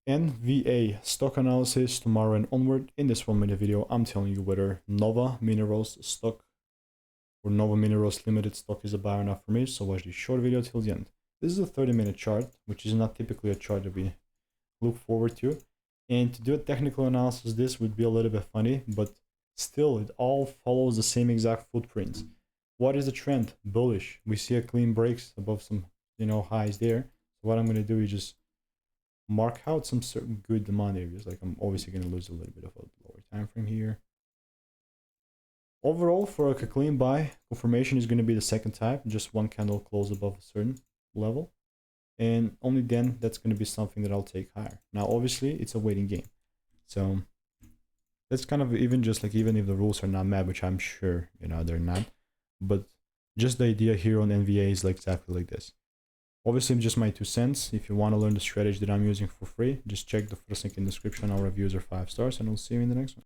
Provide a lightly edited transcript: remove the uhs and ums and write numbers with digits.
NVA stock analysis tomorrow and onward. In this 1-minute video, I'm telling you whether Nova Minerals stock or Nova Minerals Limited stock is a buy or not for me. So watch this short video till the end. This is a 30-minute chart, which is not typically a chart that we look forward to. And to do a technical analysis, this would be a little bit funny, but still it all follows the same exact footprints. What is the trend? Bullish. We see a clean breaks above some, highs there. So what I'm going to do is just mark out some certain good demand areas. Like I'm obviously going to lose a little bit of a lower time frame here. Overall, for a clean buy, confirmation is going to be the second type, just one candle close above a certain level. And only then that's going to be something that I'll take higher. Now, obviously, it's a waiting game. So that's kind of even if the rules are not met, which I'm sure, they're not. But just the idea here on NVA is exactly like this. Obviously, just my 2 cents. If you want to learn the strategy that I'm using for free, just check the first link in the description. Our reviews are 5 stars, and we'll see you in the next one.